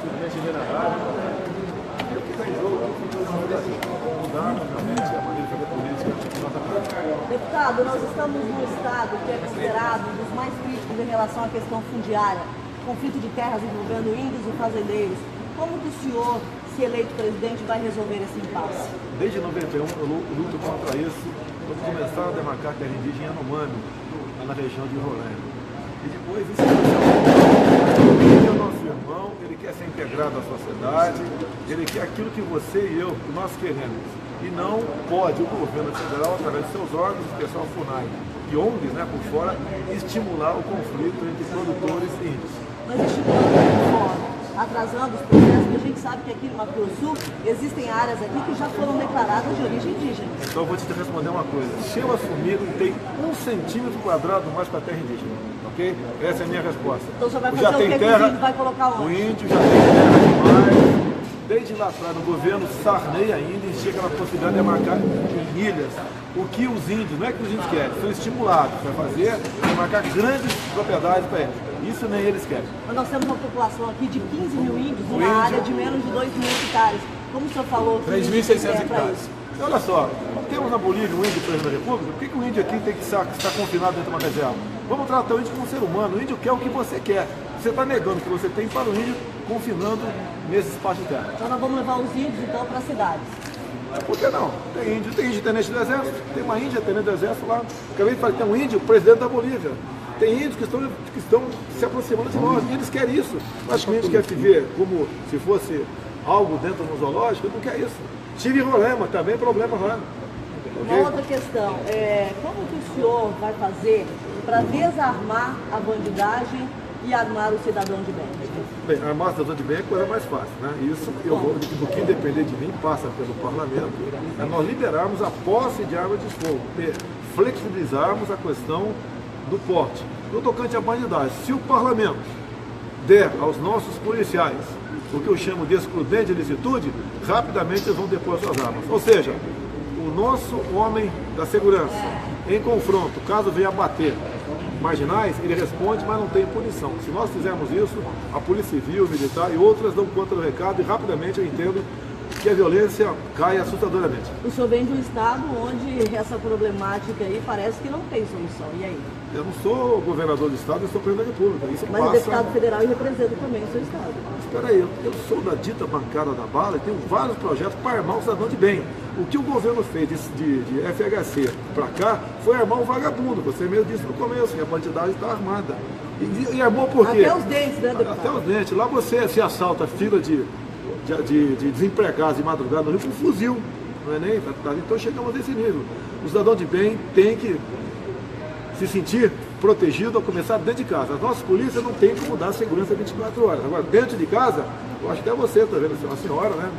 simplesmente vê na rádio. E o que está em jogo é mudar realmente a maneira de fazer política na nossa prática. Deputado, nós estamos num estado que é considerado um dos mais críticos em relação à questão fundiária, conflito de terras envolvendo índios e fazendeiros. Como que o senhor, se eleito presidente, vai resolver esse impasse? Desde 91 eu luto contra isso, quando começaram a demarcar terra indígena Yanomami, na região de Roraima. E depois isso ele é o nosso irmão, ele quer ser integrado à sociedade, ele quer aquilo que você e eu, que nós queremos. E não pode o governo federal, através de seus órgãos, especial FUNAI e ONGs, né, por fora, estimular o conflito entre produtores e índios. Mas estimulando por fora, atrasando os processos, porque a gente sabe que aqui no Mato Grosso do Sul existem áreas aqui que já foram declaradas de origem indígena. Então eu vou te responder uma coisa. Se eu assumir, não tem 1 centímetro quadrado mais para a terra indígena. Ok? Essa é a minha resposta. Então você vai já fazer o que terra, o índio vai colocar onde? O índio já tem terra demais. Desde lá atrás, no governo Sarney ainda, chega na possibilidade de demarcar em ilhas. O que os índios, não é que os índios querem, são estimulados para fazer, demarcar grandes propriedades para eles. Isso nem eles querem. Mas nós temos uma população aqui de 15 mil índios, numa área de menos de 2 mil hectares. Como o senhor falou? 3.600 hectares. Olha só, temos na Bolívia um índio preso na República, por que o índio aqui tem que estar confinado dentro de uma reserva? Vamos tratar o índio como um ser humano, o índio quer o que você quer. Você está negando o que você tem para o índio, confinando nesse espaço de terra. Então nós vamos levar os índios então para as cidades. Por que não? Tem índio tenente do exército, tem uma índia tenente do exército lá. Acabei de falar que tem um índio presidente da Bolívia. Tem índios que estão se aproximando de nós, e eles querem isso. Acho que o índio quer viver como se fosse algo dentro do zoológico, ele não quer isso. Tive Roraima, também problema lá. Uma outra questão, como que o senhor vai fazer para desarmar a bandidagem e armar o cidadão de bem? Bem, armar o cidadão de bem é coisa mais fácil, né? Isso, eu vou, do que depender de mim, passa pelo parlamento, é nós liberarmos a posse de arma de fogo, flexibilizarmos a questão do porte. No tocante à bandidagem, se o parlamento der aos nossos policiais o que eu chamo de excludente de licitude, rapidamente eles vão depor suas armas. Ou seja, o nosso homem da segurança, em confronto, caso venha bater marginais, ele responde, mas não tem punição. Se nós fizermos isso, a Polícia Civil, Militar e outras dão conta do recado e rapidamente eu entendo que a violência cai assustadoramente. O senhor vem de um estado onde essa problemática aí parece que não tem solução. E aí? Eu não sou governador do estado, eu sou presidente da República. Isso mas passa... é deputado federal e representa também o seu estado. Espera aí, eu sou da dita bancada da bala e tenho vários projetos para armar o cidadão de bem. O que o governo fez de FHC para cá foi armar um vagabundo. Você mesmo disse no começo que a bandidagem está armada. E armou por quê? Até os dentes, né, deputado? Até os dentes. Lá você se assalta fila de desempregados de madrugada no Rio com um fuzil. Não é nem? Então chegamos a esse nível. O cidadão de bem tem que se sentir protegido ao começar dentro de casa. As nossas polícias não têm como dar segurança 24 horas. Agora, dentro de casa, eu acho que até você, está vendo, uma senhora, né?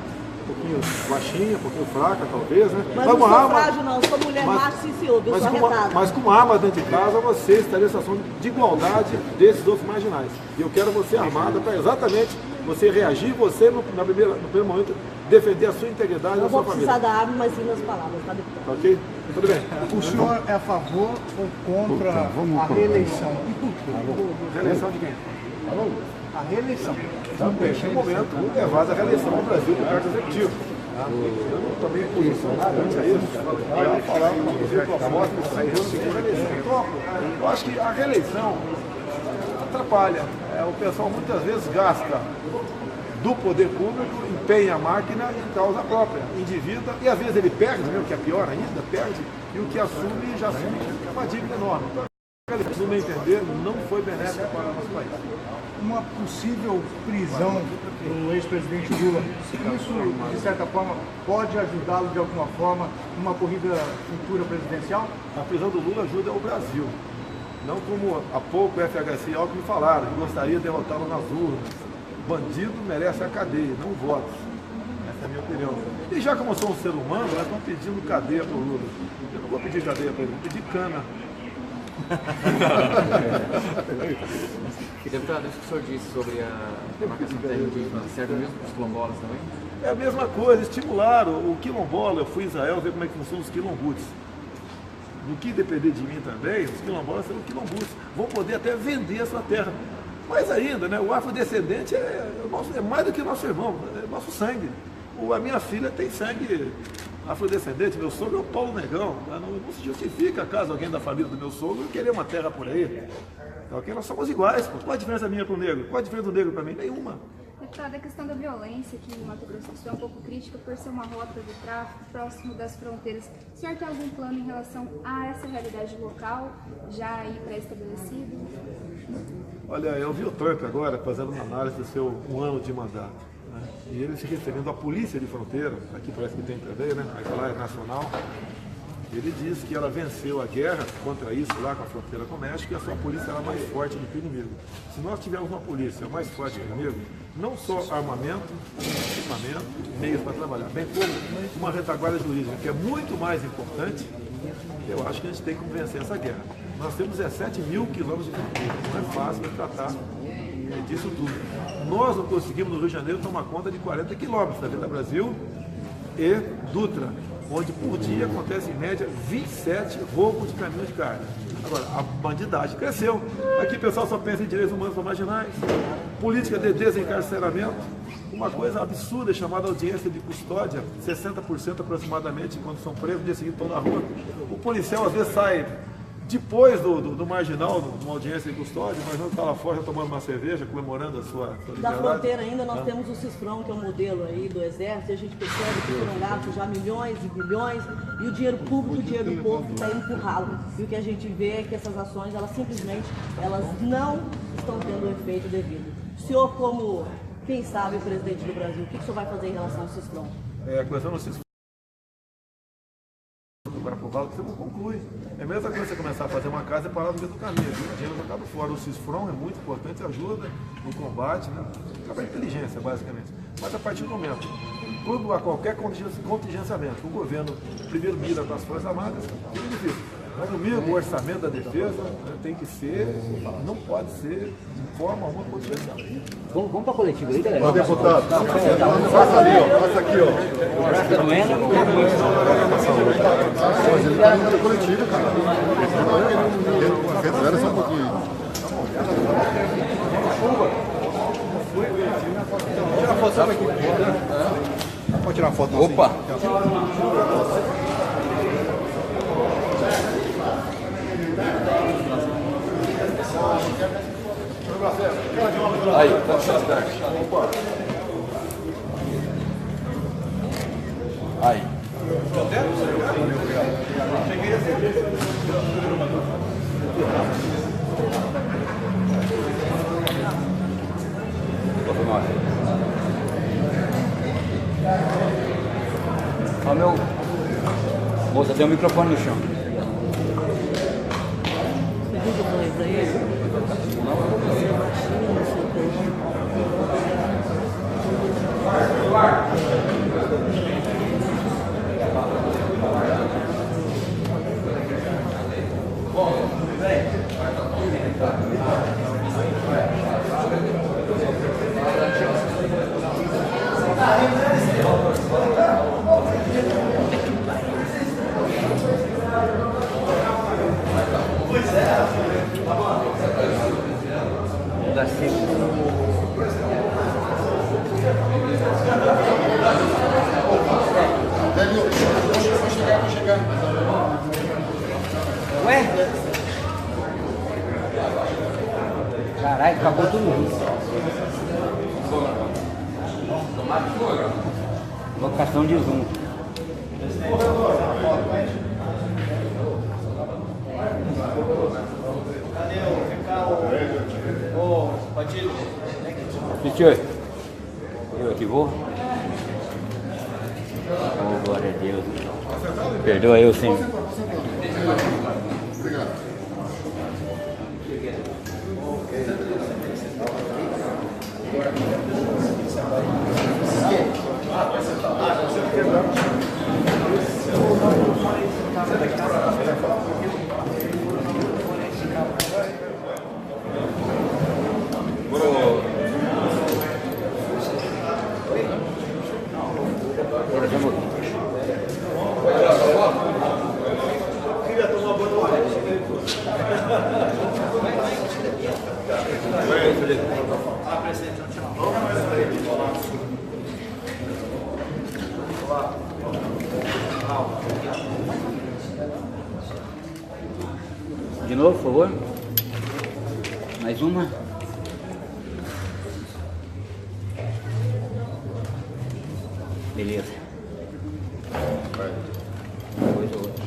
Um pouquinho baixinha, um pouquinho fraca, talvez, né? Mas não sou frágil, não. Sou mulher macho e ciúme, eu sou arretada. Mas com uma arma dentro de casa, você estaria em situação de igualdade desses outros marginais. E eu quero você armada para exatamente você reagir, você, no primeiro momento, defender a sua integridade e a sua família. Não vou precisar da arma, mas sim das palavras, tá, deputado? Ok? Tudo bem. O senhor é a favor ou contra a reeleição? Reeleição de quem? A reeleição. Também, neste momento, levada a reeleição no Brasil do cargo executivo. Eu não tomei posição antes a isso, para falar uma proposta de sair da reeleição. Eu acho que a reeleição atrapalha. O pessoal muitas vezes gasta do poder público, empenha a máquina em causa própria, endivida, e às vezes ele perde, o que é pior ainda, perde, e o que assume já assume uma dívida enorme. No meu entender, não foi benéfica para o nosso país. Uma possível prisão do ex-presidente Lula, isso, de certa forma, pode ajudá-lo de alguma forma numa corrida futura presidencial? A prisão do Lula ajuda o Brasil. Não como há pouco o FHC e Alckmin falaram, que gostaria de derrotá-lo nas urnas. Bandido merece a cadeia, não votos. Essa é a minha opinião. E já como eu sou um ser humano, nós estamos pedindo cadeia para o Lula. Eu não vou pedir cadeia para ele, vou pedir cana. E deputado, isso que o senhor disse sobre a demarcação terra indígena, serve mesmo para os quilombolas também? É a mesma coisa, estimularam o quilombola. Eu fui em Israel ver como é que funcionam os quilombutes. No que depender de mim também, os quilombolas serão quilombuts. Vão poder até vender essa terra. Mais ainda, né, o afrodescendente é mais do que nosso irmão, é nosso sangue. A minha filha tem sangue afrodescendente, meu sogro é o Paulo Negão. Não se justifica caso alguém da família do meu sogro querer uma terra por aí. Okay? Nós somos iguais, pô. Qual a diferença minha para o negro? Qual a diferença do negro para mim? Nenhuma. Deputada, a questão da violência aqui no Mato Grosso do Sul é um pouco crítica por ser uma rota de tráfico próximo das fronteiras. O senhor tem algum plano em relação a essa realidade local, já aí pré-estabelecido? Olha, eu vi o Trump agora fazendo uma análise do seu 1 ano de mandato, né? E ele se referindo à polícia de fronteira, aqui parece que tem também, né? Mas lá é nacional. Ele diz que ela venceu a guerra contra isso lá com a fronteira com o México e a sua polícia era mais forte do que o inimigo. Se nós tivermos uma polícia mais forte que o inimigo, não só armamento, equipamento, meios para trabalhar, bem como uma retaguarda jurídica, que é muito mais importante, eu acho que a gente tem que vencer essa guerra. Nós temos 17 mil quilômetros de fronteira, não é fácil de tratar disso tudo. Nós não conseguimos no Rio de Janeiro tomar conta de 40 quilômetros da Avenida Brasil e Dutra, onde por dia acontece em média 27 roubos de caminhões de carga. Agora, a bandidagem cresceu. Aqui o pessoal só pensa em direitos humanos para marginais, política de desencarceramento, uma coisa absurda chamada audiência de custódia, 60% aproximadamente, quando são presos, no dia seguinte estão na rua. O policial às vezes sai depois do marginal, numa audiência de custódia, mas não está lá fora tomando uma cerveja, comemorando a sua liberdade. Da fronteira ainda nós temos o CISFRON, que é um modelo aí do Exército, e a gente percebe que foram gastos já milhões e bilhões, e o dinheiro público, o dinheiro do povo está indo por ralo. E o que a gente vê é que essas ações, elas simplesmente, elas não estão tendo o efeito devido. O senhor, como, quem sabe, presidente do Brasil, o que o senhor vai fazer em relação ao CISFRON? A questão do CISFRON para aprová-lo, você não conclui. É a mesma coisa você começar a fazer uma casa e parar no meio do caminho. O dinheiro jogado fora. O CISFRON é muito importante, ajuda no combate, né? Trabalha inteligência, basicamente. Mas a partir do momento, tudo a qualquer contingenciamento, o governo primeiro mira com as Forças Armadas, fica difícil. Mas comigo, o orçamento da defesa tem que ser, não pode ser de forma alguma contingencial. Vamos para a coletiva aí, galera. Ó, deputado, passa ali, ó, passa aqui, ó. O braço tá doendo. Mas ele tá indo coletivo, cara. Espera só um pouquinho. Tira a foto aqui. Pode tirar a foto. Opa! Aí, aí. Ó, meu. Moça, tem um microfone no chão. Você viu que eu falei pra ele? Da seco. Ué? Caralho, acabou tudo isso. Locação de zoom. Senhor, eu aqui vou. Oh, glória a Deus. Perdoa eu, Senhor. Queria tomar banho. novo, por favor. Mais uma. Beleza. Depois o outro.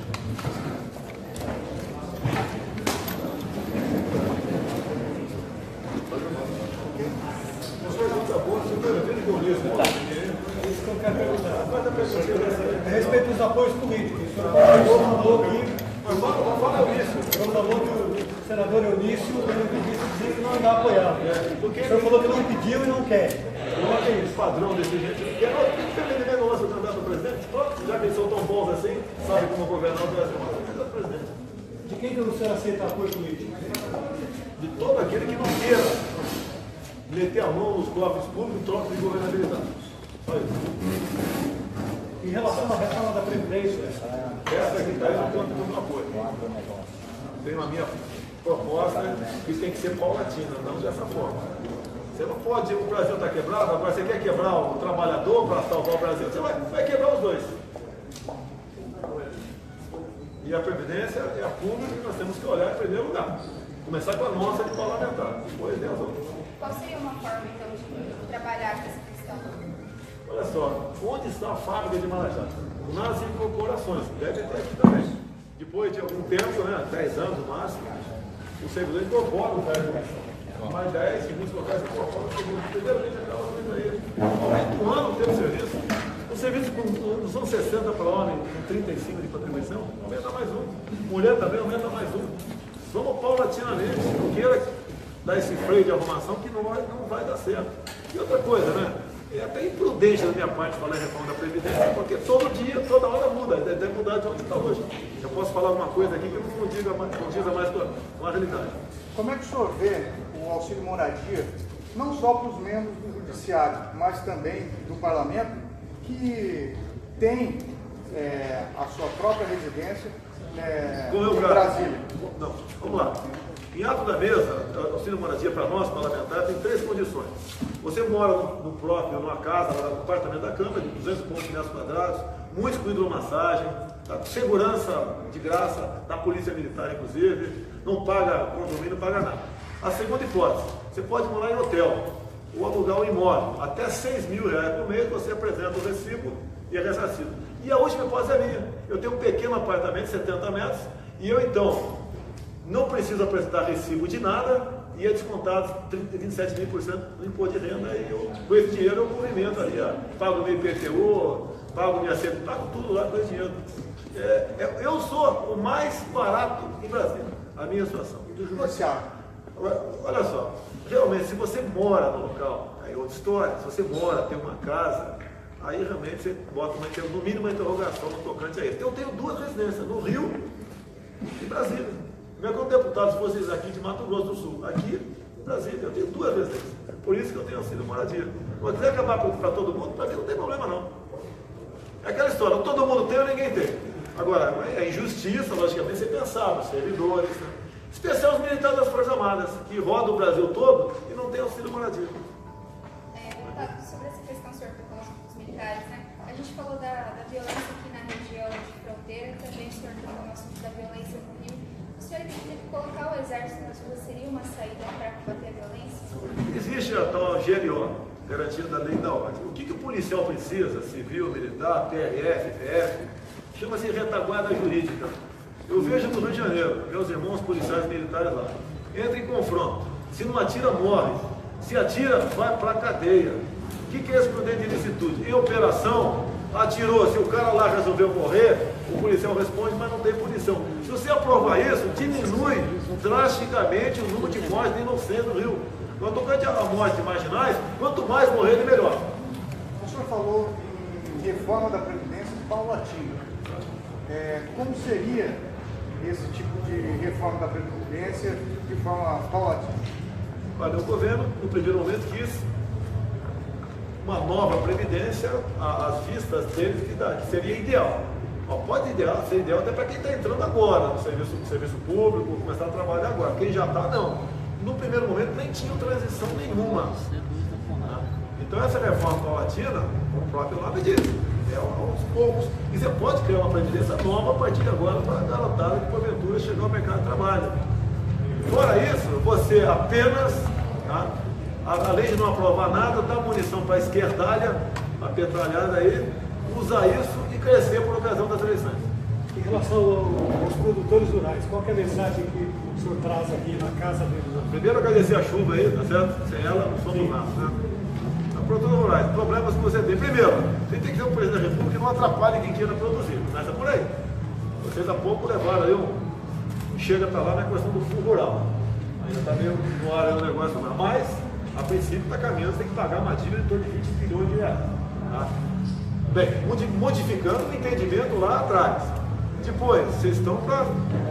A respeito dos apoios políticos, o senhor falou aqui, o senhor falou que o senador Eunício disse que não irá apoiar. O senhor falou que não pediu e não quer. Como é que é esse padrão desse jeito? Porque ninguém não lança o candidato a presidente, já que eles são tão bons assim, sabe como governar o Brasil, mas o candidato a presidente. De quem que o senhor aceita apoio político? De todo aquele que não queira meter a mão nos cofres públicos em troca de governabilidade. Só isso. Em relação à reforma da Previdência, Essa aqui está aí no campo do apoio. Tenho a minha proposta, que tem que ser paulatina, não dessa forma. Você não pode dizer que o Brasil está quebrado, agora você quer quebrar o trabalhador para salvar o Brasil, você vai quebrar os dois. E a Previdência é a pública que nós temos que olhar em primeiro lugar. Começar com a nossa de parlamentar, depois das outras. Qual seria uma forma, então, de trabalhar com essa questão? Olha só, onde está a fábrica de Marajá? Nas incorporações, deve ter aqui também. Depois de algum tempo, 10 anos no máximo, o servidor incorpora o cargo. Mais 10, em muitos locais incorporam o segundo. Primeiramente, acaba fazendo aí. Aumenta um ano o tempo de serviço. O serviço não são 60 para homem, com 35 de contribuição, aumenta mais um. Mulher também aumenta mais um. Vamos paulatinamente, não queira dar esse freio de arrumação que não vai dar certo. E outra coisa, é até imprudente da minha parte falar em reforma da Previdência, porque todo dia, toda hora muda, deve mudar de onde está hoje. Eu posso falar uma coisa aqui que não diz mais com a realidade. como é que o senhor vê o auxílio moradia, não só para os membros do Judiciário, mas também do Parlamento, que tem a sua própria residência em Brasília? Não, vamos lá. Em ato da mesa, o auxílio moradia para nós, parlamentares, tem 3 condições. Você mora no próprio, numa casa, no apartamento da Câmara, de 200 metros quadrados, muitos com hidromassagem, segurança de graça, da Polícia Militar, inclusive, não paga condomínio, não paga nada. A segunda hipótese, você pode morar em hotel, ou alugar um imóvel, até R$6 mil por mês, você apresenta o recibo e é ressarcido. E a última hipótese é minha. Eu tenho um pequeno apartamento de 70 metros, e eu então não preciso apresentar recibo de nada e é descontado 27 mil% no imposto de renda e eu, com esse dinheiro eu movimento ali, pago meu IPTU, pago minha CEP, pago tudo lá com esse dinheiro. Eu sou o mais barato em Brasília, a minha situação. Do Judiciário. Olha só, realmente se você mora no local, aí outra história, se você mora, tem uma casa, aí realmente você bota no mínimo uma interrogação no tocante a isso. Eu tenho 2 residências, no Rio e Brasília. Como deputado, se fosse aqui de Mato Grosso do Sul, aqui em Brasília, eu tenho 2 residências. Por isso que eu tenho auxílio moradia. Se quiser acabar para todo mundo, para mim não tem problema não. É aquela história, todo mundo tem ou ninguém tem. Agora, é injustiça, logicamente, você pensar nos servidores, especial os militares das Forças Armadas, que rodam o Brasil todo e não tem auxílio moradia. Deputado, sobre essa questão, senhor, dos militares, a gente falou da violência aqui na região de fronteira, também o senhor tocou no assunto da violência no Rio. O senhor acredita que colocar o exército nas ruas seria uma saída para combater a violência? Existe a tal GLO, garantia da lei da ordem. O que o policial precisa, civil, militar, PRF, PF, chama-se retaguarda jurídica. Eu vejo no Rio de Janeiro, meus irmãos policiais militares lá, entra em confronto, se não atira, morre, se atira, vai para a cadeia. O que é excludente de ilicitude? Em operação, atirou, se o cara lá resolveu morrer, o policial responde, mas não tem punição. Se você aprovar isso, diminui drasticamente o número de mortes de inocentes no Rio. Quando tocante a mortes marginais, quanto mais morrer, melhor. O senhor falou em reforma da Previdência paulatina. Como seria esse tipo de reforma da Previdência de forma paulatina? Olha, o governo, no primeiro momento, quis uma nova Previdência, às vistas deles, que seria ideal. Pode ser ideal até para quem está entrando agora no serviço público, começar a trabalhar agora. Quem já está, não. No primeiro momento nem tinha transição nenhuma. Então essa reforma paulatina, o próprio nome diz, aos poucos. E você pode criar uma previdência nova a partir de agora para a garotada que porventura chegou ao mercado de trabalho. Fora isso, você apenas, tá, além de não aprovar nada, dá munição para a esquerdalha, a petralhada aí, usar isso e crescer por ocasião das eleições. Em relação aos produtores rurais, qual que é a mensagem que o senhor traz aqui na casa deles? Primeiro, agradecer a chuva aí, tá certo? Sem ela, não somos nada, né? A produtores rurais, problemas que você tem. Primeiro, você tem que ter um presidente da República que não atrapalhe quem queira produzir. Começa por aí. Vocês há pouco levaram aí chega para lá na questão do fundo rural. Ainda está meio no ar o negócio lá. Mas, a princípio, está caminhando, você tem que pagar uma dívida em torno de 20 bilhões de reais. Tá? Bem, modificando o entendimento lá atrás. Depois, vocês estão para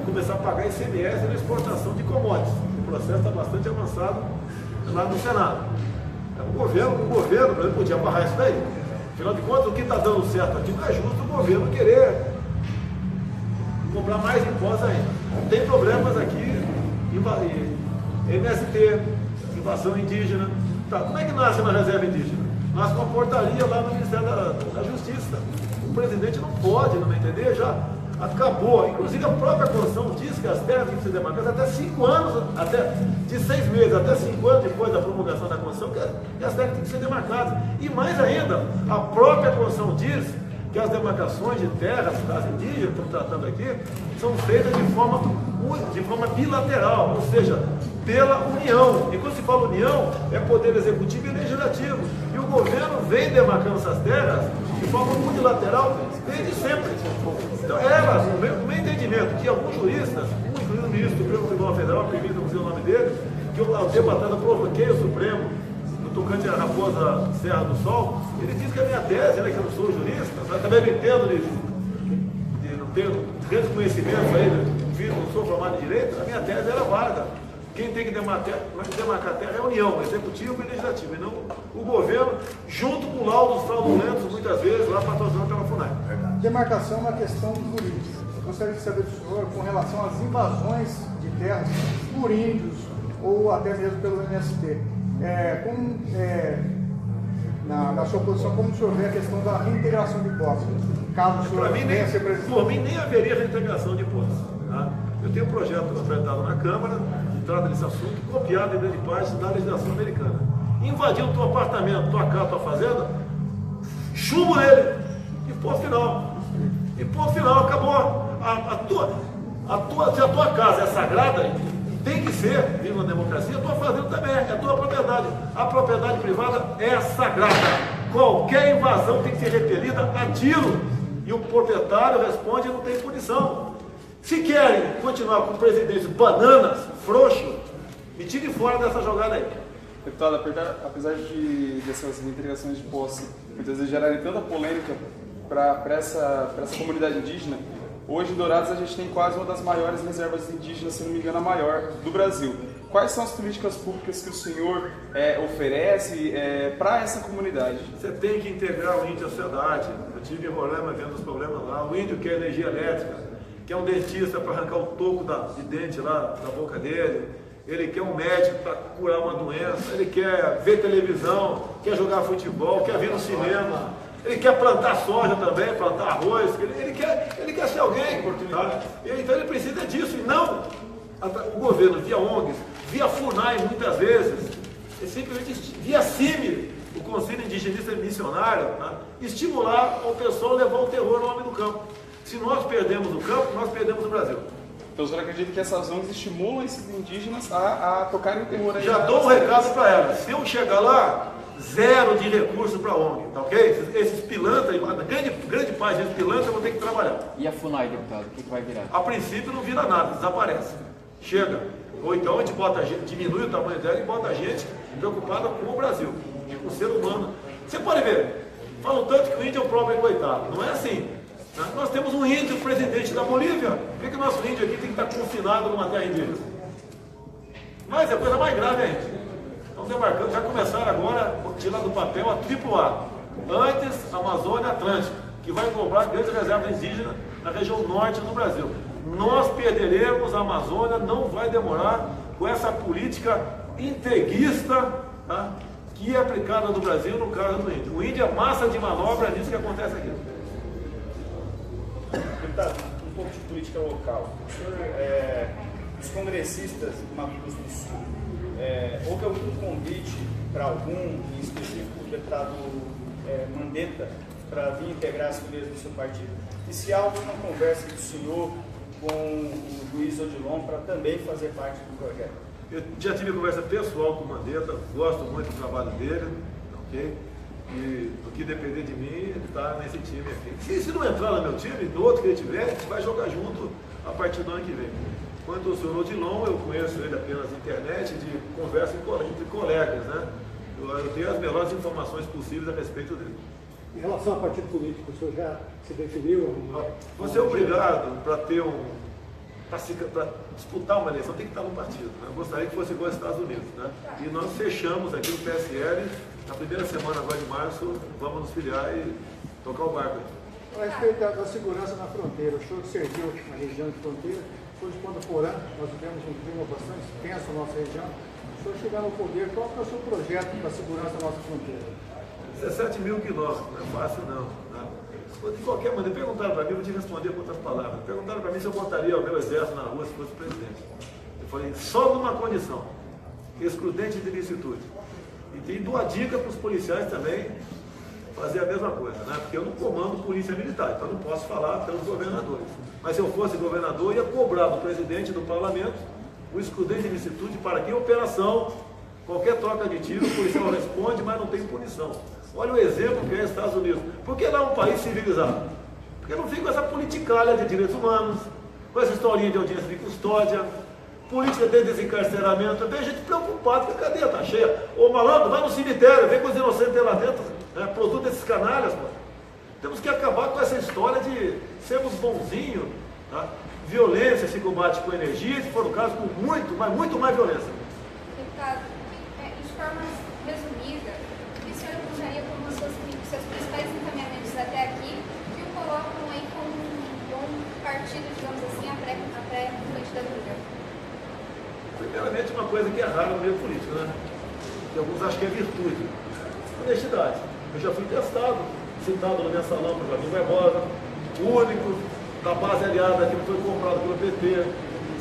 começar a pagar ICMS na exportação de commodities. O processo está bastante avançado lá no Senado. O governo, por exemplo, podia barrar isso daí. Afinal de contas, o que está dando certo aqui não é justo o governo querer cobrar mais impostos ainda. Tem problemas aqui, MST, invasão indígena. Tá, como é que nasce uma reserva indígena? Nasce uma portaria lá no Ministério da Justiça. O presidente não pode, não entender, já acabou. Inclusive a própria Constituição diz que as terras têm que ser demarcadas até 5 anos, de 6 meses até 5 anos depois da promulgação da Constituição, que as terras têm que ser demarcadas. E mais ainda, a própria Constituição diz que as demarcações de terras das indígenas, que estamos tratando aqui, são feitas de forma bilateral, ou seja, pela União. E quando se fala União, é poder executivo e legislativo. E o governo vem demarcando essas terras de forma unilateral desde sempre. Então, o meu entendimento, que alguns juristas, incluindo o ministro do Supremo Tribunal Federal, permita não dizer o nome dele, que eu, há um tempo atrás, provoquei o Supremo, no tocante à Raposa Serra do Sol, ele disse que a minha tese, né, que eu não sou jurista, mas também não entendo de não ter grandes conhecimentos aí, não sou formado em direito, a minha tese era válida. Quem tem que demarcar terra é a União, executivo e legislativo, e não o governo, junto com laudos fraudulentos, muitas vezes, lá patrocinado pela FUNAI. Demarcação é uma questão jurídica. Eu gostaria de saber do senhor com relação às invasões de terras por índios ou até mesmo pelo MST. Na sua posição, como o senhor vê a questão da reintegração de postos? Caso o senhor venha a ser presidente. Por mim, nem haveria reintegração de postos. Tá? Eu tenho um projeto apresentado na Câmara, que trata desse assunto, copiado em grande parte da legislação americana. Invadiu o teu apartamento, tua casa, tua fazenda, chumbo nele, e ponto final. E ponto final, acabou. Se a tua casa é sagrada, tem que ser, viva a democracia, a tua fazenda também, é a tua propriedade. A propriedade privada é sagrada. Qualquer invasão tem que ser repelida a tiro. E o proprietário responde e não tem punição. Se querem continuar com presidentes bananas, frouxo, me tirem fora dessa jogada aí. Deputado, apesar dessas reintegrações de posse muitas vezes gerarem tanta polêmica para essa comunidade indígena, hoje em Dourados a gente tem quase uma das maiores reservas indígenas, se não me engano a maior, do Brasil. Quais são as políticas públicas que o senhor oferece para essa comunidade? Você tem que integrar o índio à sociedade. Eu tive em Roraima vendo os problemas lá. O índio quer energia elétrica, quer um dentista para arrancar o toco de dente lá da boca dele, ele quer um médico para curar uma doença, ele quer ver televisão, quer jogar futebol, quer vir no cinema, ele quer plantar soja também, plantar arroz, ele quer ser alguém, tá? Então ele precisa disso, e não o governo via ONGs, via FUNAI muitas vezes, e simplesmente via CIMI, o Conselho Indigenista Missionário, tá? Estimular o pessoal a levar o terror no homem do campo. Se nós perdemos o campo, nós perdemos o Brasil. Então o senhor acredita que essas ONGs estimulam esses indígenas a tocarem o terror aí? Já dou um recado para elas. Se eu chegar lá, zero de recurso para a ONG, tá ok? Esses pilantras, grande parte desses pilantras vão ter que trabalhar. E a FUNAI, deputado, o que vai virar? A princípio não vira nada, desaparece. Chega. Ou então a gente diminui o tamanho dela e bota a gente preocupada com o Brasil, com o ser humano. Você pode ver, falam tanto que o índio é o próprio coitado. Não é assim. Nós temos um índio presidente da Bolívia. Por que o nosso índio aqui tem que estar confinado numa terra indígena? Mas é a coisa mais grave ainda. Estão demarcando, já começaram agora a tirar do papel a AAA. Antes, Amazônia Atlântica, que vai cobrar grandes reservas indígenas na região norte do Brasil. Nós perderemos a Amazônia, não vai demorar, com essa política integrista, tá, que é aplicada no Brasil no caso do índio. O índio é massa de manobra, é isso que acontece aqui. Deputado, um pouco de política local. O senhor os congressistas do Mato Grosso do Sul, houve algum convite para algum, em específico o deputado Mandetta, para vir integrar as fileiras do seu partido? E se há alguma conversa do senhor com o Luiz Odilon para também fazer parte do projeto? Eu já tive conversa pessoal com o Mandetta, gosto muito do trabalho dele, ok? E o que depender de mim, ele está nesse time aqui. Se não entrar no meu time, no outro que ele tiver, a gente vai jogar junto a partir do ano que vem. Quanto ao senhor Odilon, eu conheço ele apenas na internet, de conversa entre colegas, né? Eu tenho as melhores informações possíveis a respeito dele. Em relação ao partido político, o senhor já se definiu? Você é obrigado para ter para disputar uma eleição, tem que estar no partido. Né? Eu gostaria que fosse igual aos Estados Unidos. Né? E nós fechamos aqui no PSL, na primeira semana agora de março, vamos nos filiar e tocar o barco. A respeito da segurança na fronteira, o senhor serviu na região de fronteira, foi de Ponta Porã, nós vivemos um clima bastante tenso na nossa região. O senhor chegar no poder, qual é o seu projeto para a segurança da nossa fronteira? 17 mil quilômetros, não é fácil não. Né? De qualquer maneira, perguntaram para mim, eu vou te responder com outras palavras. Perguntaram para mim se eu botaria o meu exército na rua se fosse presidente. Eu falei, só numa condição, excludente de licitude. E dou a dica para os policiais também fazer a mesma coisa, né? Porque eu não comando polícia militar, então não posso falar pelos governadores. Mas se eu fosse governador, eu ia cobrar do presidente do parlamento o excludente de licitude para que em operação, qualquer troca de tiro, o policial responde, mas não tem punição. Olha o exemplo que é os Estados Unidos. Por que lá é um país civilizado? Porque não fica com essa politicalha de direitos humanos, com essa historinha de audiência de custódia, política de desencarceramento. Tem gente preocupada que a cadeia está cheia. Ô malandro, vai no cemitério, vem com os inocentes lá dentro, né? Produto desses canalhas. Pô. Temos que acabar com essa história de sermos bonzinhos. Tá? Violência se combate com energia, se for o caso, com muito mais violência. Deputado, de forma resumida, o que o senhor apontaria como seus principais encaminhamentos até aqui que o colocam aí como um bom partido, digamos assim, a pré-candidatura? Primeiramente, uma coisa que é rara no meio político, né? Que alguns acham que é virtude. Honestidade. Eu já fui testado, citado no mensalão por Joaquim Barbosa, o único da base aliada que foi comprado pelo PT,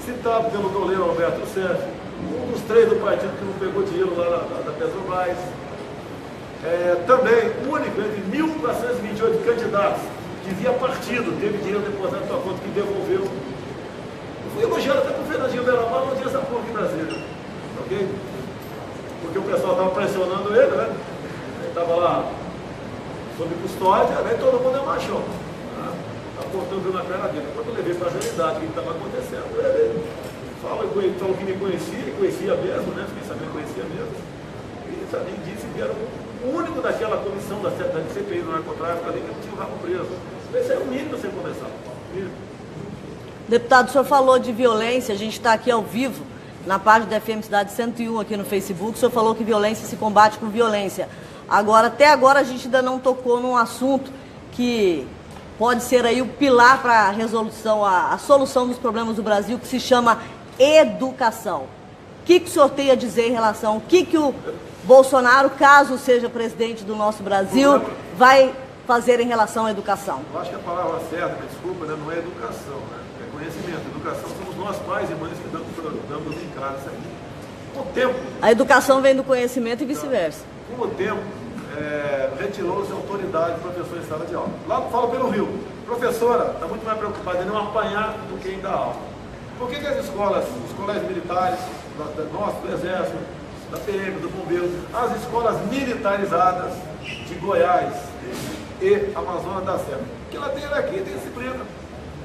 citado pelo goleiro Alberto Sérgio, um dos 3 do partido que não pegou dinheiro lá da Petrobras. Também, o único entre 1.428 candidatos que via partido, teve dinheiro depositado na sua conta que devolveu. Eu fui elogiado até por Fernandinho Beiramar no dia dessa porra aqui em Brasília. Ok? Porque o pessoal estava pressionando ele, né? Ele estava lá sob custódia, né? E todo mundo é macho. Apontando na cara dele. Quando eu levei para a realidade o que estava acontecendo, ele falou que me conhecia mesmo, né? Fiquei sabendo que conhecia mesmo. E também disse que era o único daquela comissão da CPI do narcotráfico ali que não tinha o rabo preso. Esse é o mínimo você começar. Deputado, o senhor falou de violência, a gente está aqui ao vivo, na página da FM Cidade 101 aqui no Facebook, o senhor falou que violência se combate com violência. Agora, até agora a gente ainda não tocou num assunto que pode ser aí o pilar para a resolução, a solução dos problemas do Brasil, que se chama educação. O que o senhor tem a dizer em relação ao que o Bolsonaro, caso seja presidente do nosso Brasil, vai fazer em relação à educação? Eu acho que a palavra certa, me desculpa, né, não é educação, né? É conhecimento. Educação somos nós pais e mães que damos em casa isso aqui. Com o tempo... A educação vem do conhecimento e vice-versa. Com o tempo, retirou-se a autoridade do professor em sala de aula. Lá falo pelo Rio. Professora está muito mais preocupada em não apanhar do que em dar aula. Por que as escolas, os colégios militares, do Exército, da PM, do Bombeiro, as escolas militarizadas de Goiás e Amazonas dá certo? Porque lá tem aqui, tem disciplina.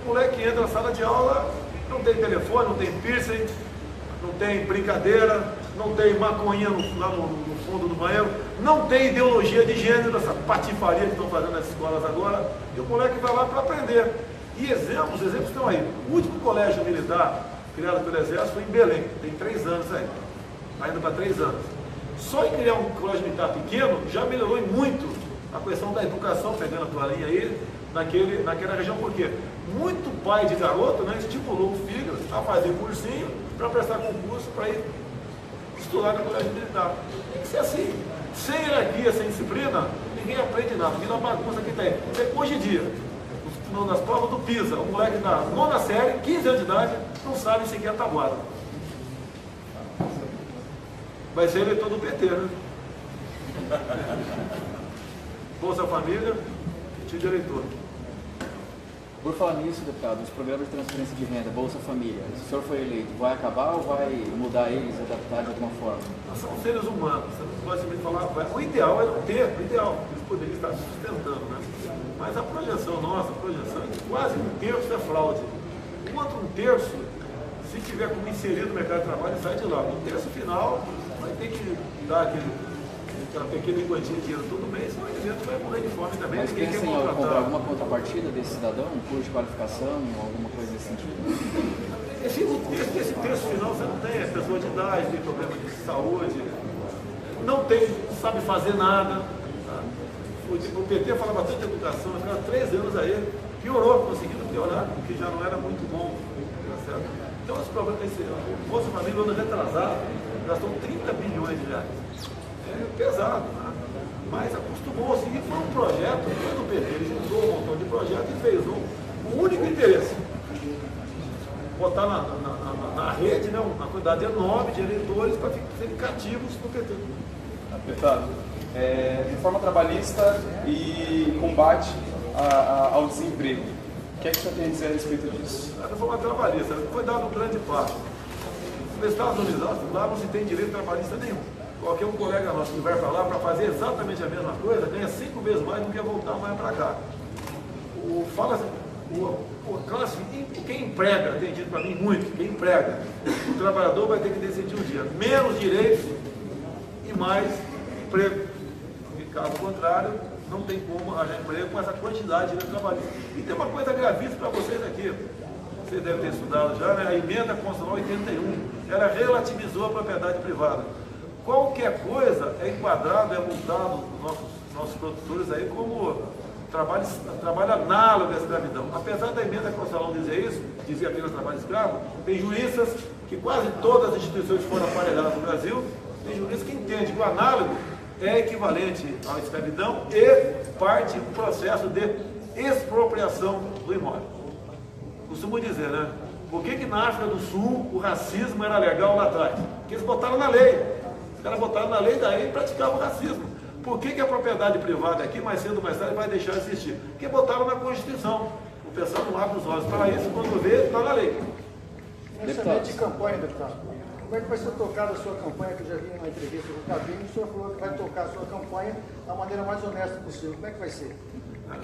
O moleque entra na sala de aula, não tem telefone, não tem piercing, não tem brincadeira, não tem maconha lá no fundo do banheiro, não tem ideologia de gênero, essa patifaria que estão fazendo nas escolas agora, e o moleque vai lá para aprender. E exemplos, os exemplos estão aí. O último colégio militar criado pelo Exército foi em Belém, tem 3 anos aí, está indo para 3 anos. Só em criar um colégio militar pequeno já melhorou muito a questão da educação, pegando a toalhinha aí, naquela região, porque muito pai de garoto, né, estimulou o filho a fazer cursinho para prestar concurso para ir estudar no colégio militar. Tem que ser assim. Sem hierarquia, sem disciplina, ninguém aprende nada. Vira uma bagunça que tem. Hoje em dia, nas provas do PISA, o moleque na 9ª série, 15 anos de idade, não sabem seguir a tabuada. Vai ser eleitor do PT, né? Bolsa Família, título de eleitor. Por falar nisso, deputado, os programas de transferência de renda, Bolsa Família, se o senhor for eleito, vai acabar ou vai mudar eles, adaptar de alguma forma? Nós somos seres humanos, você não pode simplesmente falar, o ideal é não ter, o ideal, eles poderiam estar se sustentando, né? Mas a projeção nossa, a projeção é que quase um terço é fraude. Enquanto um terço, se tiver como inserido no mercado de trabalho, sai de lá. No terço final, vai ter que dar aquela pequena quantia de dinheiro todo mês, senão o indivíduo vai morrer de fome também. Mas ninguém pensa quer em comprar contratar. alguma contrapartida desse cidadão, um curso de qualificação, alguma coisa nesse sentido? Esse terço final você não tem, é pessoa de idade, tem problema de saúde, não tem, sabe fazer nada. Tá? O PT fala bastante de educação, mas há 3 anos aí, piorou, conseguindo piorar, porque já não era muito bom. Tá certo? Então esse problema é esse. O Bolsa Família, no ano retrasado, gastou 30 bilhões de reais. É pesado, né? Mas acostumou-se. E foi um projeto, foi do PT, ele juntou um montão de projetos e fez um único interesse. Botar na rede, né, uma quantidade enorme de eleitores para serem cativos do PT. Deputado, reforma trabalhista e combate ao desemprego. O que é que o senhor tem a dizer a respeito disso? A reforma trabalhista foi dado um grande passo. Nos Estados Unidos, lá não se tem direito trabalhista nenhum. Qualquer um colega nosso que vai para lá para fazer exatamente a mesma coisa, ganha 5 vezes mais do que voltar mais para cá. Quem emprega, tem dito para mim muito, quem emprega, o trabalhador vai ter que decidir um dia, menos direitos e mais emprego. Porque caso contrário, não tem como arranjar emprego com essa quantidade de trabalhista. E tem uma coisa gravíssima para vocês aqui. Vocês devem ter estudado já, né? A emenda constitucional 81, ela relativizou a propriedade privada. Qualquer coisa é enquadrado, é multado nossos produtores aí como trabalho análogo à escravidão. Apesar da emenda constitucional dizer isso, dizia apenas trabalho escravo, tem juízas que quase todas as instituições que foram aparelhadas no Brasil, tem juízes que entendem que o análogo é equivalente à escravidão e parte do processo de expropriação do imóvel. Costumo dizer, né? Por que na África do Sul o racismo era legal lá atrás? Porque eles botaram na lei. Os caras botaram na lei, daí praticavam o racismo. Por que a propriedade privada aqui, mais cedo ou mais tarde, vai deixar de existir? Porque botaram na Constituição. O pessoal não abre os olhos para isso, quando vê, está na lei. Pensamento de campanha, deputado. Como é que vai ser tocada a sua campanha, que eu já vi uma entrevista com o Cabinho, o senhor falou que vai tocar a sua campanha da maneira mais honesta possível. Como é que vai ser?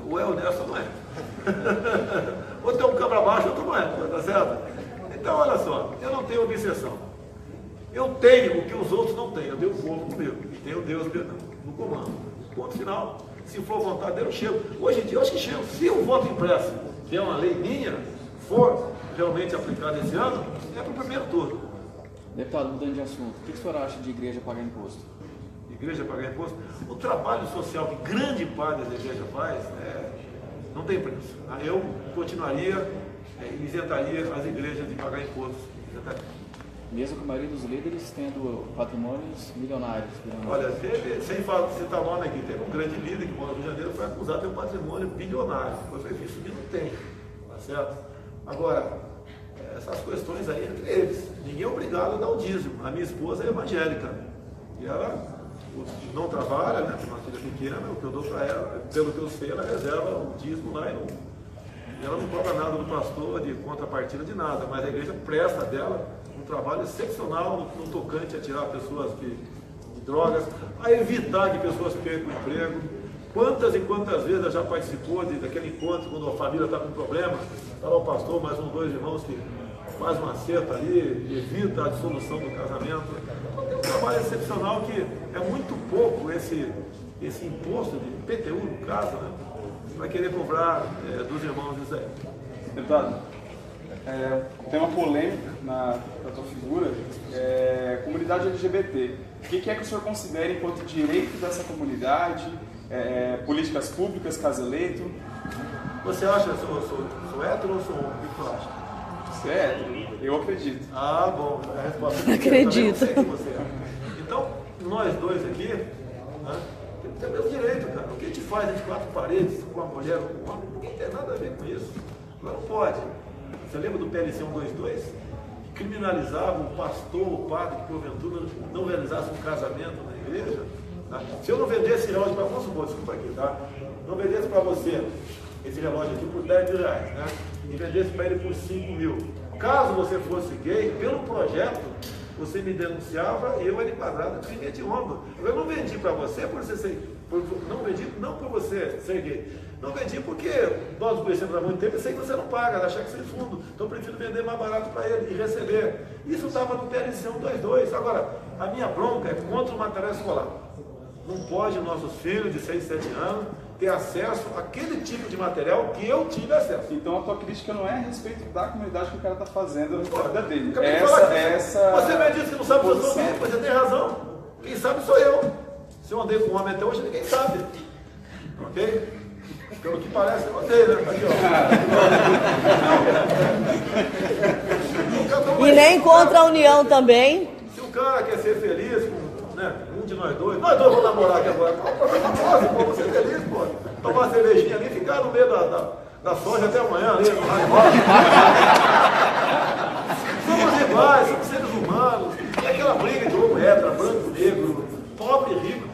Ou é honesto ou não é. Ou tem um cabra baixo, outro não é, tá certo? Então, olha só, eu não tenho obsessão. Eu tenho o que os outros não têm, eu tenho o povo comigo, tenho Deus no comando. Ponto final. Se for vontade dele, eu chego. Hoje em dia, eu acho que chego. Se o voto impresso der uma lei minha, for realmente aplicada esse ano, é para o primeiro turno. Deputado, mudando de assunto, o que o senhor acha de igreja pagar imposto? Igreja pagar imposto? O trabalho social que grande parte da igreja faz, não tem preço. Eu continuaria, isentaria as igrejas de pagar impostos. Mesmo que a maioria dos líderes tendo patrimônios milionários. Olha, sem citar nome aqui, teve um grande líder que mora no Rio de Janeiro, foi acusado de ter um patrimônio bilionário. Foi isso que não tem, tá certo? Agora, essas questões aí entre eles. Ninguém é obrigado a dar o dízimo. A minha esposa é evangélica. E ela não trabalha, né? Tem uma filha pequena, o que eu dou para ela, pelo que eu sei, ela reserva o dízimo lá e ela não cobra nada do pastor de contrapartida de nada, mas a igreja presta dela um trabalho excepcional no tocante a tirar pessoas de drogas, a evitar que pessoas percam o emprego. Quantas e quantas vezes ela já participou daquele encontro quando a família está com problema, está lá o pastor, mais 2 irmãos que faz um acerto ali, evita a dissolução do casamento. Então tem um trabalho excepcional que é muito pouco esse imposto de PTU, no caso, né? Vai querer cobrar dos irmãos isso aí. Deputado, tem uma polêmica na tua figura, comunidade LGBT. O que é que o senhor considera enquanto direito dessa comunidade, políticas públicas, caso eleito? Você acha que eu sou hétero ou sou homem? O que você acha? Você é hétero? Eu acredito. Ah, bom, a resposta é acredito. Eu sei que você é. Então, nós dois aqui, né, temos o mesmo direito, cara. O que a gente faz entre 4 paredes com a mulher ou com o homem, ninguém tem nada a ver com isso. Agora não pode. Você lembra do PLC 122? criminalizava o pastor, o padre, que porventura não realizasse um casamento na igreja. Tá? Se eu não vendesse relógio para você, desculpa aqui, tá? Não vendesse para você esse relógio aqui por 10 mil reais, né? E vendesse para ele por 5 mil. Caso você fosse gay, pelo projeto, você me denunciava e eu era enquadrado crime hediondo. Eu não vendi para você por você ser. Não vendi, não por você ser gay. Não vendi porque nós nos conhecemos há muito tempo e sei que você não paga, dá cheque sem fundo. Então eu prefiro vender mais barato para ele e receber. Isso estava no PL 122. Agora, a minha bronca é contra o material escolar. Não pode nossos filhos de 6, 7 anos ter acesso àquele tipo de material que eu tive acesso. Então a tua crítica não é a respeito da comunidade que o cara está fazendo na vida dele. Essa você me disse que não sabe que eu sou gay, você tem razão. Quem sabe sou eu. Se eu andei com um homem até hoje, ninguém sabe. Ok? Pelo que parece, eu andei, né? Aqui, ó. E nem contra a união também. Se o cara quer ser feliz com, né, um de nós dois vamos namorar aqui agora. Pô, você ser feliz, pô. Tomar uma cervejinha ali e ficar no meio da soja até amanhã ali. Somos iguais, somos seres humanos. E aquela briga de homem hétero, branco, negro, pobre e rico.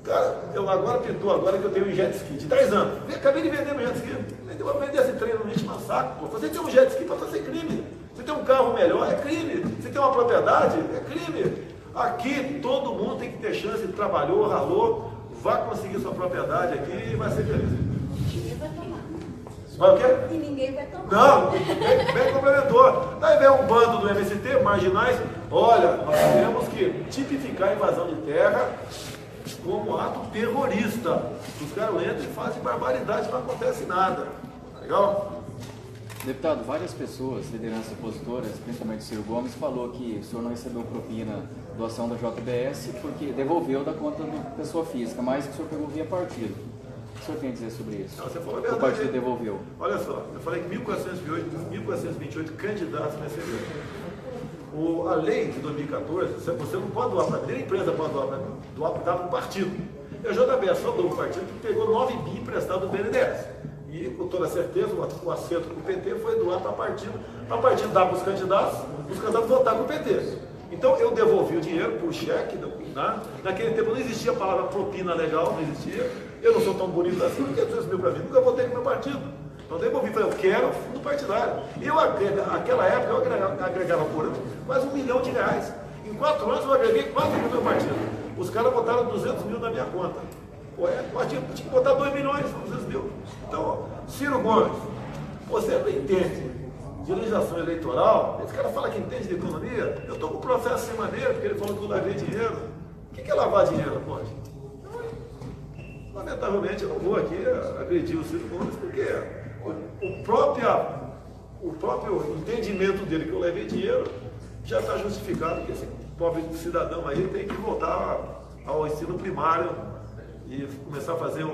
Cara, eu agora pintou, agora que eu tenho um jet ski de 10 anos. Acabei de vender meu jet ski. Eu vou vender esse trem, não enche um saco. Pô. Você tem um jet ski para fazer crime. Você tem um carro melhor, é crime. Você tem uma propriedade, é crime. Aqui todo mundo tem que ter chance, trabalhou, ralou, vai conseguir sua propriedade aqui e vai ser feliz. Ninguém vai tomar. Vai o quê? E ninguém vai tomar. Não, bem complementou. Daí vem um bando do MST, marginais. Olha, nós temos que tipificar a invasão de terra como ato terrorista. Os caras entram e fazem barbaridade, não acontece nada. Tá legal? Deputado, várias pessoas, lideranças opositoras, principalmente o Ciro Gomes, falou que o senhor não recebeu propina doação da JBS porque devolveu da conta da pessoa física, mas que o senhor pegou via partido. O que o senhor tem a dizer sobre isso? Não, você falou a verdade. O partido devolveu. Olha só, eu falei que 1.428 candidatos receberam. A lei de 2014, você não pode doar para mim, nem a empresa pode doar para o partido. E a JBS só doou para o partido porque pegou 9 bi emprestado do BNDES. E com toda certeza o acerto com o PT foi doar para o partido dar para os candidatos votar com o PT. Então eu devolvi o dinheiro por cheque, né? Naquele tempo não existia a palavra propina legal, não existia. Eu não sou tão bonito assim, não quero 200 mil para mim, nunca votei com o meu partido. Então devolvi, falei, eu quero fundo partidário. E eu, naquela época, eu agregava por ano quase R$1 milhão. Em 4 anos eu agreguei 4 mil no meu partido. Os caras botaram 200 mil na minha conta. Pô, o partido tinha que botar 2 milhões, 200 mil. Então, Ciro Gomes, você não entende de legislação eleitoral? Esse cara fala que entende de economia. Eu estou com o processo sem maneira, porque ele falou que eu lavei dinheiro. O que é lavar dinheiro, pode? Lamentavelmente, eu não vou aqui agredir o Ciro Gomes, porque o próprio entendimento dele que eu levei dinheiro já está justificado que esse pobre cidadão aí tem que voltar ao ensino primário e começar a fazer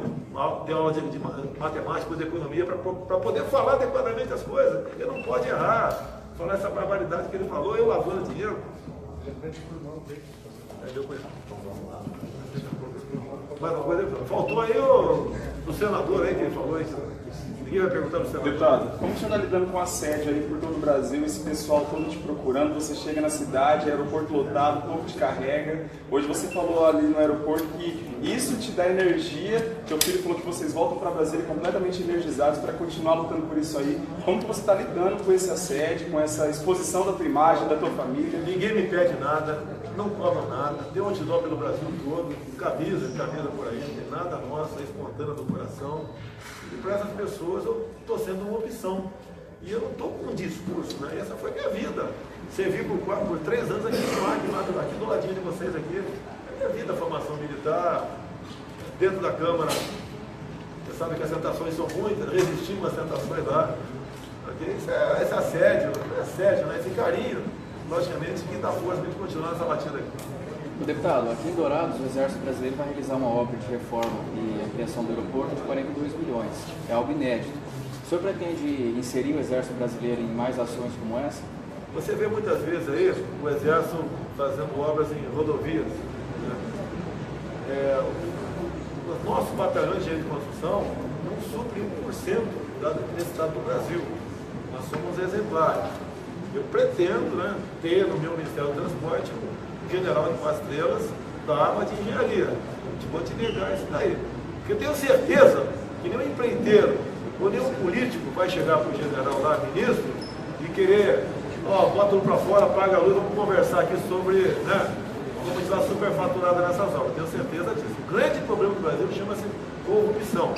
ter aula de matemática ou de economia para poder falar adequadamente as coisas. Ele não pode errar, falar essa barbaridade que ele falou, eu lavando dinheiro. Mas uma coisa, faltou aí o senador aí que ele falou isso. Ninguém vai perguntar no senador. Deputado, como o senhor está lidando com assédio aí por todo o Brasil, esse pessoal todo te procurando, você chega na cidade, aeroporto lotado, o povo te carrega. Hoje você falou ali no aeroporto que isso te dá energia, teu filho falou que vocês voltam para Brasília completamente energizados para continuar lutando por isso aí. Como que você está lidando com esse assédio, com essa exposição da tua imagem, da tua família? Ninguém me pede nada, não cobra nada, tem outdoor pelo Brasil todo, camisa por aí, não tem nada nossa, é espontânea do coração. E para essas pessoas eu estou sendo uma opção. E eu não estou com um discurso, né? Essa foi a minha vida. Servi por 3 anos aqui no MAC, aqui do ladinho de vocês aqui. É minha vida, formação militar, dentro da Câmara. Você sabe que as tentações são muitas, resistimos às tentações lá. Okay? Esse assédio, não é assédio, né? Esse carinho, logicamente, que dá força para a gente continuar nessa batida aqui. Deputado, aqui em Dourados, o Exército Brasileiro vai realizar uma obra de reforma e ampliação do aeroporto de 42 milhões. É algo inédito. O senhor pretende inserir o Exército Brasileiro em mais ações como essa? Você vê muitas vezes aí o Exército fazendo obras em rodovias. Né? Os nossos batalhões de engenharia de construção não suprem 1% da necessidade do Brasil. Nós somos exemplares. Eu pretendo, né, ter no meu Ministério do Transporte um general de 4 estrelas da arma de engenharia. Não vou te negar isso daí. Porque eu tenho certeza que nenhum empreiteiro ou nenhum político vai chegar para o general lá, ministro, e querer, ó, bota tudo para fora, apaga a luz, vamos conversar aqui sobre, né, como tirar superfaturada nessas obras. Tenho certeza disso. O grande problema do Brasil chama-se corrupção.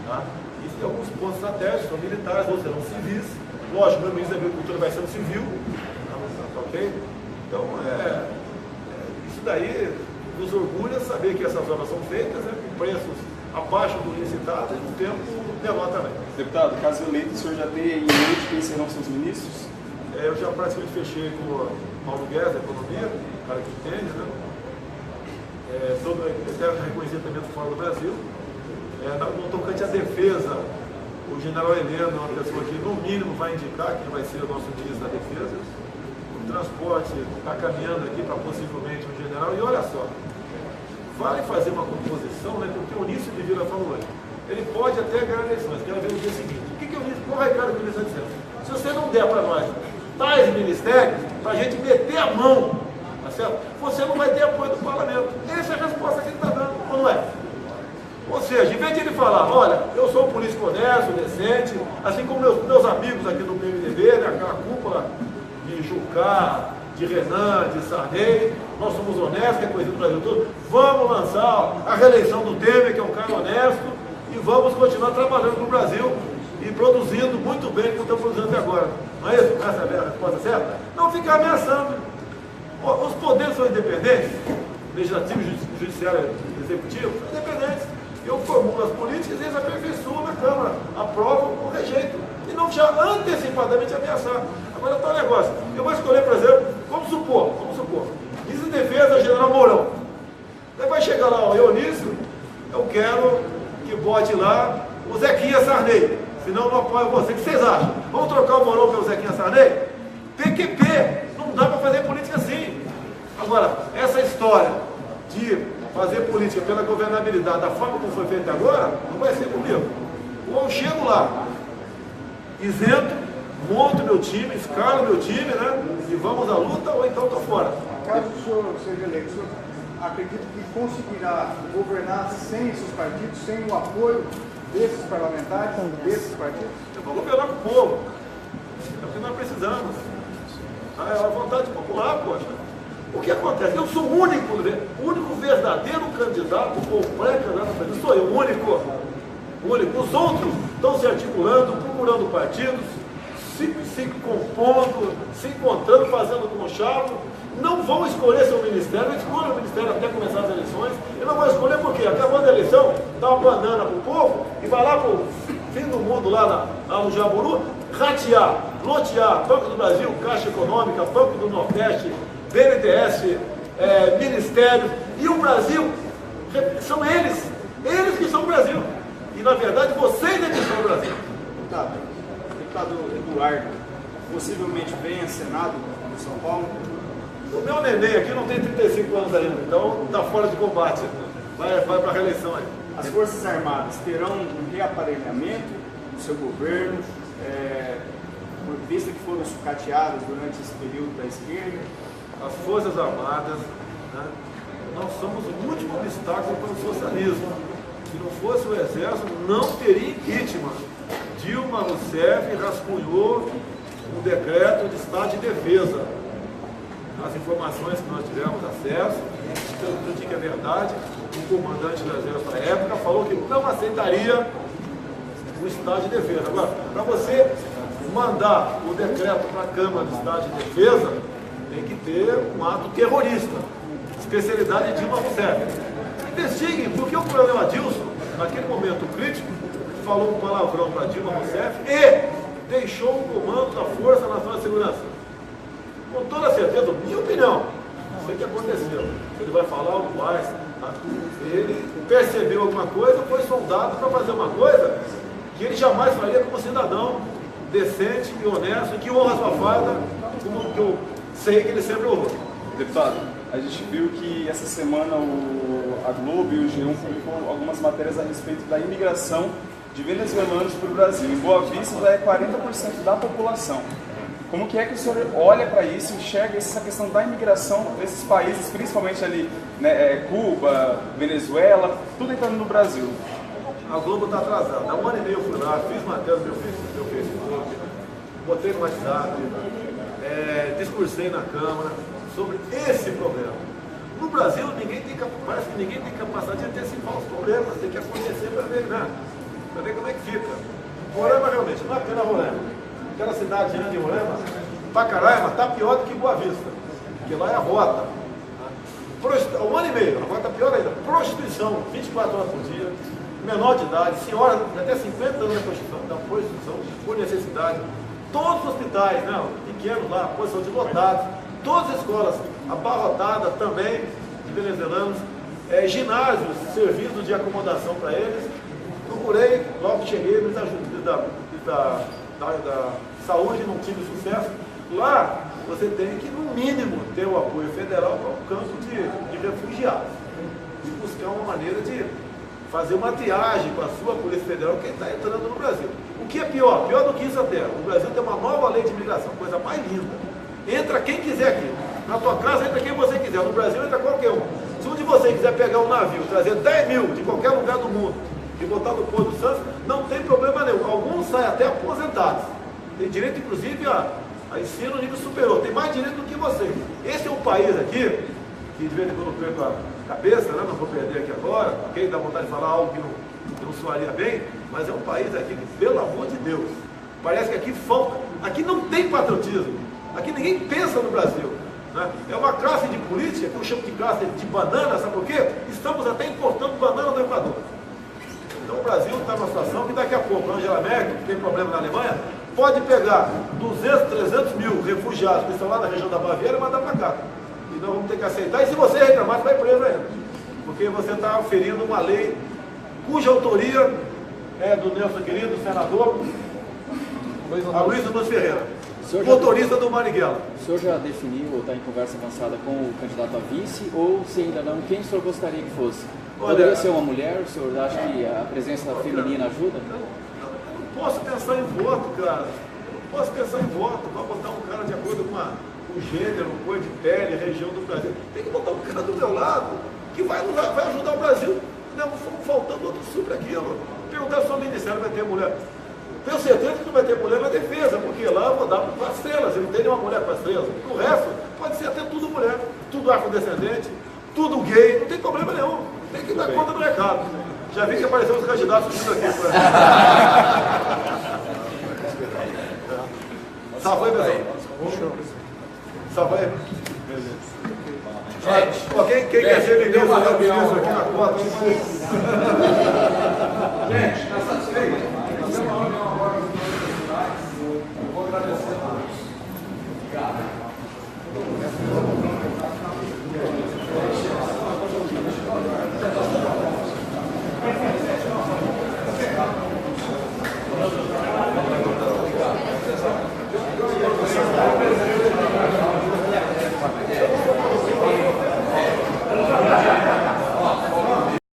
Tá? E tem alguns pontos estratégicos, são militares, outros serão civis. Lógico, o meu ministro da Agricultura vai ser um civil. Tá, ok? Então, isso daí nos orgulha saber que essas obras são feitas, né, com preços abaixo do licitado e no tempo menor também. Deputado, caso eleito, o senhor já tem em mente quem serão seus ministros? Eu já praticamente fechei com o Paulo Guedes, da Economia, cara que entende, né? Quero reconhecer também fora do Brasil. No tocante à defesa, o general Heleno é uma pessoa que, no mínimo, vai indicar quem vai ser o nosso ministro da Defesa. O transporte está caminhando aqui para possivelmente um general. E olha só, vale fazer uma composição, né? Porque o Onísio de Vila falou hoje. Ele pode até ganhar eleições, quero ver no dia seguinte. O que o Onísio, qual é o recado que o Onísio está dizendo? Se você não der para nós tais ministérios, para a gente meter a mão, tá certo? Você não vai ter apoio do parlamento. Essa é a resposta que ele está dando, ou não é? Ou seja, em vez de ele falar, olha, eu sou um político honesto, decente, assim como meus amigos aqui do PMDB, né, aquela cúpula de Jucá, de Renan, de Sarney, nós somos honestos, que é coisa do Brasil todo, vamos lançar a reeleição do Temer, que é um cara honesto, e vamos continuar trabalhando no Brasil e produzindo muito bem como estamos produzindo até agora. Não é isso? Essa é a resposta certa? Não ficar ameaçando. Os poderes são independentes, legislativo, judiciário e executivo, são independentes. Eu formulo as políticas e eles aperfeiçoam na Câmara, aprovam ou rejeitam. E não já antecipadamente ameaçar. Agora está o negócio. Eu vou escolher, por exemplo, vamos supor, ministro de Defesa, general Mourão. Daí vai chegar lá o Eunício, eu quero que bote lá o Zequinha Sarney. Senão eu não apoio você. O que vocês acham? Vamos trocar o Mourão pelo Zequinha Sarney? PQP, não dá para fazer política assim. Agora, essa história de fazer política pela governabilidade da forma como foi feita agora, não vai ser comigo. Ou eu chego lá, isento, monto meu time, escalo meu time, né? E vamos à luta, ou então estou fora. Caso o senhor seja eleito, o senhor acredita que conseguirá governar sem esses partidos, sem o apoio desses parlamentares, desses partidos? Eu vou governar com o povo. É o que nós precisamos. É a vontade popular, poxa. O que acontece? Eu sou o único verdadeiro candidato ou pré-candidato, sou eu, o único. Os outros estão se articulando, procurando partidos, se compondo, se encontrando, fazendo conchavo. Não vão escolher seu ministério, não escolhem o ministério até começar as eleições. E não vão escolher por quê? Acabando a eleição, dá uma banana para o povo e vai lá para o fim do mundo, lá no Jaburu, ratear, lotear Banco do Brasil, Caixa Econômica, Banco do Nordeste, BNDES, ministérios, e o Brasil, são eles que são o Brasil. E na verdade vocês é que são o Brasil. Deputado Eduardo, possivelmente venha Senado de São Paulo? O meu neném aqui não tem 35 anos ainda, então está fora de combate. Vai para a reeleição aí. As Forças Armadas terão um reaparelhamento do seu governo, vista que foram sucateadas durante esse período da esquerda? As Forças Armadas, né, nós somos o último obstáculo para o socialismo. Se não fosse o Exército, não teria impeachment. Dilma Rousseff rascunhou um decreto de estado de defesa. As informações que nós tivemos acesso, eu digo que é verdade, o comandante do Exército na época falou que não aceitaria o estado de defesa. Agora, para você mandar o decreto para a Câmara do Estado de Defesa, tem que ter um ato terrorista. Especialidade de Dilma Rousseff. Investiguem, porque o coronel Adilson, naquele momento crítico, falou um palavrão para Dilma Rousseff e deixou o comando da Força Nacional de Segurança. Com toda certeza, minha opinião, não sei o que aconteceu. Se ele vai falar ou não vai. Tá? Ele percebeu alguma coisa, foi soldado para fazer uma coisa que ele jamais faria como cidadão decente e honesto, que honra a sua farda, como que eu sei que ele sempre honrou. Deputado, a gente viu que essa semana a Globo e o G1 publicou algumas matérias a respeito da imigração de venezuelanos para o Brasil. Em Boa Vista já é 40% da população. Como que é que o senhor olha para isso, enxerga essa questão da imigração desses países, principalmente ali, né, Cuba, Venezuela, tudo entrando no Brasil? A Globo está atrasada. Há um ano e meio eu fui lá, fiz matéria no meu Facebook, botei no WhatsApp, discursei na Câmara sobre esse problema. No Brasil, parece que ninguém tem capacidade de antecipar os problemas, tem que acontecer para ver, né? Para ver como é que fica. Roraima realmente, não é apenas Roraima. Aquela cidade de Roraima, Pacaraima, está pior do que Boa Vista, porque lá é a rota. Há um ano e meio, agora está pior ainda. Prostituição, 24 horas por dia, menor de idade, senhora até 50 anos da prostituição, por necessidade. Todos os hospitais, né, pequenos lá, posição de lotados, todas as escolas abarrotadas também de venezuelanos, ginásios servindo de acomodação para eles. Procurei, logo que cheguei, nos ajudei da saúde, não tive sucesso. Lá você tem que, no mínimo, ter o apoio federal para um campo de refugiados e buscar uma maneira de fazer uma triagem com a sua Polícia Federal quem está entrando no Brasil. O que é pior? Pior do que isso até. O Brasil tem uma nova lei de imigração, coisa mais linda. Entra quem quiser aqui. Na tua casa entra quem você quiser. No Brasil entra qualquer um. Se um de vocês quiser pegar um navio, trazer 10 mil de qualquer lugar do mundo e botar no Porto do Santos, não tem problema nenhum. Alguns saem até aposentados. Tem direito, inclusive, a ensino nível superior. Tem mais direito do que vocês. Esse é um país aqui, que de vez em quando eu perco a cabeça, né? Não vou perder aqui agora, porque dá vontade de falar algo que não soaria bem, mas é um país aqui que, pelo amor de Deus, parece que aqui falta. Aqui não tem patriotismo. Aqui ninguém pensa no Brasil. Né? É uma classe de política, que eu chamo de classe de banana, sabe por quê? Estamos até importando banana do Equador. Então o Brasil está numa situação que daqui a pouco a Angela Merkel, que tem problema na Alemanha, pode pegar 200, 300 mil refugiados que estão lá na região da Baviera e mandar para cá. E nós vamos ter que aceitar. E se você reclamar, você vai preso ainda. Porque você está ferindo uma lei cuja autoria é do nosso querido senador Aloysio Nunes Ferreira, motorista do Marighella. O senhor já definiu ou está em conversa avançada com o candidato a vice, ou se ainda não, quem o senhor gostaria que fosse? Poderia ser uma mulher? O senhor acha que a presença feminina ajuda? Não posso pensar em voto, cara. Não posso pensar em voto. Vai botar um cara de acordo com o gênero, cor de pele, região do Brasil. Tem que botar um cara do meu lado, que vai ajudar o Brasil. Não faltando outro sobre aquilo. Perguntar se o ministério vai ter mulher. Tenho certeza que não vai ter mulher na defesa, porque lá eu vou dar para as estrelas. Eu não tenho nenhuma mulher para as estrelas. O resto pode ser até tudo mulher, tudo afrodescendente, tudo gay, não tem problema nenhum. Tem que dar conta do recado. Já vi que apareceram os candidatos vindo aqui. Salve aí, pessoal. Salve aí. Quem quer ser ministro aqui na cota? Gente,